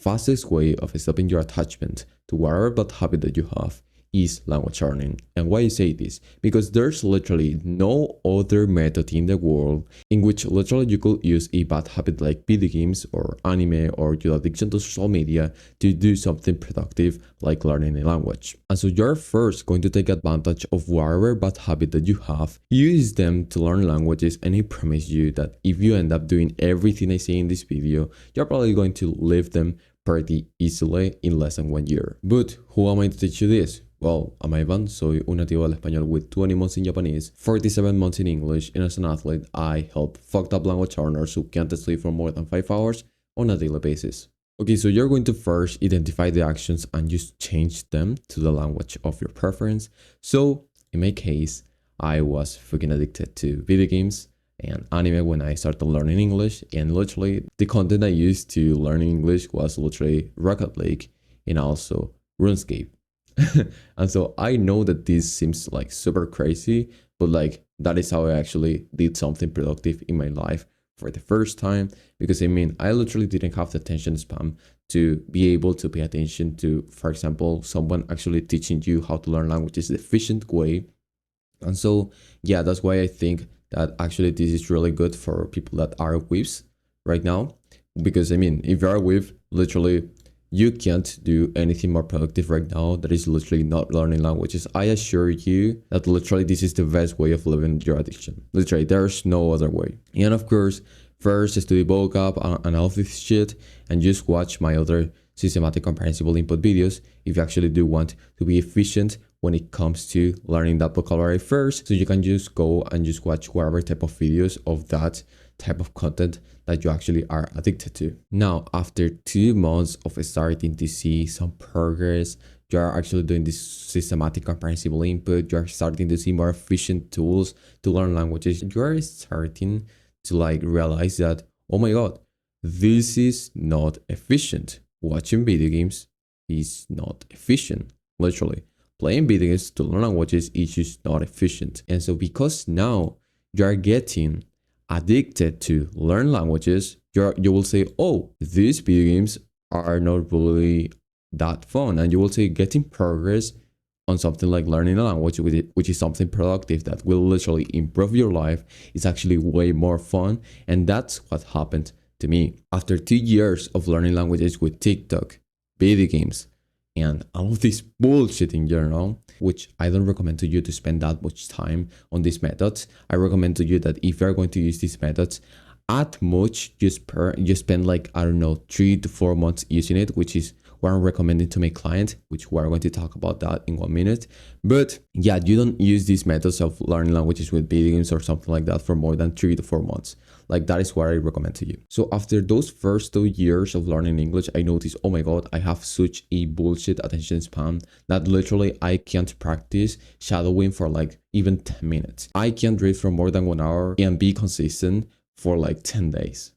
fastest way of stopping your attachment to whatever bad habit that you have is language learning. And why I say this? Because there's literally no other method in the world in which literally you could use a bad habit like video games or anime or your addiction to social media to do something productive like learning a language. And so you're first going to take advantage of whatever bad habit that you have, use them to learn languages, and I promise you that if you end up doing everything I say in this video, you're probably going to leave them pretty easily in less than 1 year. But who am I to teach you this? Well, I'm Ivan, soy un nativo del español with 20 months in Japanese, 47 months in English, and as an athlete, I help fucked up language learners who can't sleep for more than 5 hours on a daily basis. Okay, so you're going to first identify the actions and just change them to the language of your preference. So, in my case, I was fucking addicted to video games and anime when I started learning English, and literally the content I used to learn English was literally Rocket League and also RuneScape. And so I know that this seems like super crazy, but like that is how I actually did something productive in my life for the first time, because I mean, I literally didn't have the attention span to be able to pay attention to, for example, someone actually teaching you how to learn languages the efficient way. And so, yeah, that's why I think that actually this is really good for people that are weebs right now. Because I mean, if you're a weeb, literally you can't do anything more productive right now that is literally not learning languages. I assure you that literally this is the best way of living your addiction. Literally, there's no other way. And of course, first study vocab and all of this shit, and just watch my other systematic comprehensible input videos if you actually do want to be efficient when it comes to learning that vocabulary first. So you can just go and just watch whatever type of videos of that type of content that you actually are addicted to. Now, after 2 months of starting to see some progress, you are actually doing this systematic comprehensible input, you are starting to see more efficient tools to learn languages, you are starting to like realize that, oh my god, this is not efficient. Watching video games is not efficient. Literally, playing video games to learn languages is just not efficient. And so because now you are getting addicted to learn languages, you will say, oh, these video games are not really that fun. And you will say getting progress on something like learning a language, which is something productive that will literally improve your life, is actually way more fun. And that's what happened to me. After 2 years of learning languages with TikTok, video games, and all of this bullshit in general, which I don't recommend to you to spend that much time on these methods. I recommend to you that if you're going to use these methods, at much you spend like, I don't know, 3 to 4 months using it, which is what I'm recommending to my client, which we're going to talk about that in 1 minute. But yeah, you don't use these methods of learning languages with video games or something like that for more than 3 to 4 months. Like that is what I recommend to you. So after those first 2 years of learning English, I noticed, oh my god, I have such a bullshit attention span that literally I can't practice shadowing for like even 10 minutes. I can't read for more than 1 hour and be consistent for like 10 days.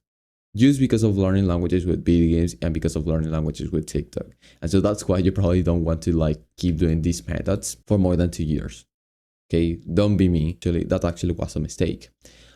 Just because of learning languages with video games and because of learning languages with TikTok. And so that's why you probably don't want to like keep doing these methods for more than 2 years. Okay, don't be me. Actually, that actually was a mistake.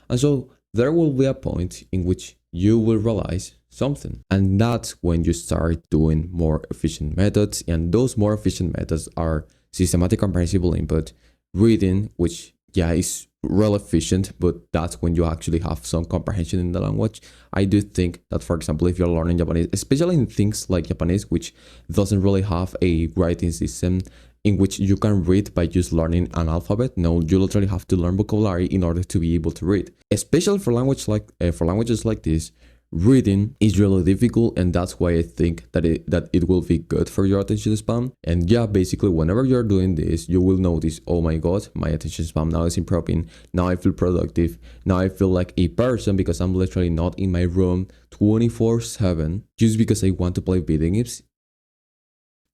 And so there will be a point in which you will realize something. And that's when you start doing more efficient methods. And those more efficient methods are systematic comprehensible input, reading, which yeah, is real efficient, but that's when you actually have some comprehension in the language. I do think that, for example, if you're learning Japanese, especially in things like Japanese, which doesn't really have a writing system in which you can read by just learning an alphabet. No, you literally have to learn vocabulary in order to be able to read. Especially for languages like this, reading is really difficult, and that's why I think that it will be good for your attention span. And yeah, basically whenever you're doing this, you will notice, oh my god, my attention span now is improving. Now I feel productive. Now I feel like a person because I'm literally not in my room 24/7 just because I want to play video games.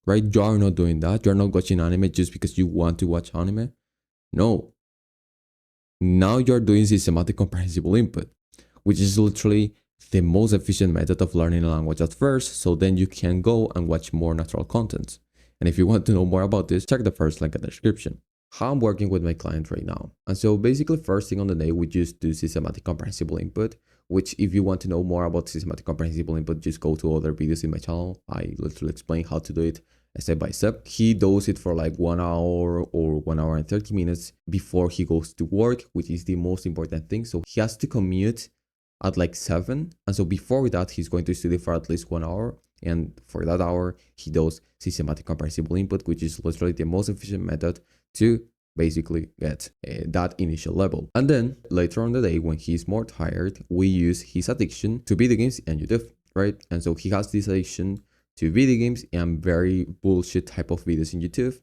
Right? You are not doing that. You're not watching anime just because you want to watch anime. No. Now you're doing systematic comprehensible input, which is literally the most efficient method of learning a language at first, so then you can go and watch more natural content. And if you want to know more about this, check the first link in the description. How I'm working with my client right now. And so basically first thing on the day, we just do systematic comprehensible input, which if you want to know more about systematic comprehensible input, just go to other videos in my channel. I literally explain how to do it step by step. He does it for like 1 hour or 1 hour and 30 minutes before he goes to work, which is the most important thing. So he has to commute at like 7, and so before that he's going to study for at least 1 hour, and for that hour he does systematic comprehensible input, which is literally the most efficient method to basically get that initial level. And then later on the day, when he's more tired, we use his addiction to video games and YouTube, right? And so he has this addiction to video games and very bullshit type of videos in YouTube.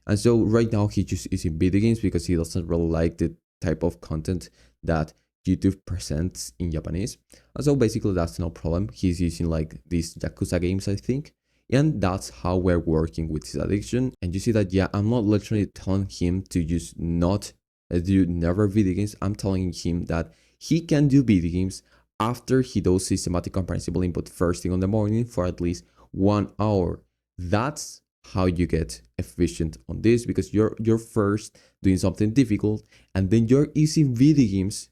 And so right now he just is in video games because he doesn't really like the type of content that YouTube presents in Japanese. And so basically that's no problem. He's using like these Yakuza games, I think. And that's how we're working with his addiction. And you see that, yeah, I'm not literally telling him to just not do never video games. I'm telling him that he can do video games after he does systematic comprehensible input first thing on the morning for at least 1 hour. That's how you get efficient on this, because you're first doing something difficult and then you're using video games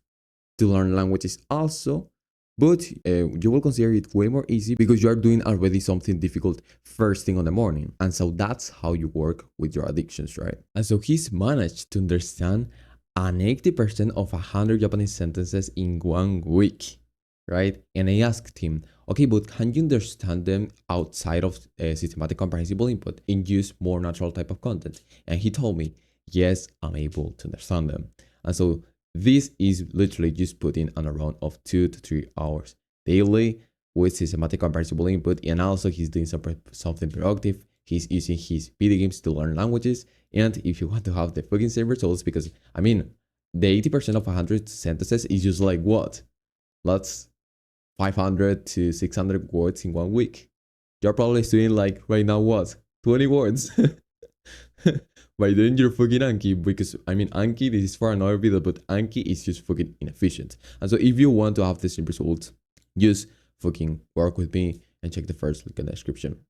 to learn languages also, but you will consider it way more easy because you are doing already something difficult first thing on the morning. And so that's how you work with your addictions, right? And so he's managed to understand an 80% of 100 Japanese sentences in 1 week, right? And I asked him, okay, but can you understand them outside of systematic comprehensible input and use more natural type of content? And he told me, yes, I'm able to understand them. And so this is literally just putting on a run of 2 to 3 hours daily with systematic comprehensible input. And also he's doing something productive. He's using his video games to learn languages. And if you want to have the fucking same results, because I mean, the 80% of 100 sentences is just like what? That's 500 to 600 words in 1 week. You're probably doing like right now what? 20 words. By doing your fucking Anki, because I mean Anki, this is for another video, but Anki is just fucking inefficient. And so if you want to have the same results, just fucking work with me and check the first link in the description.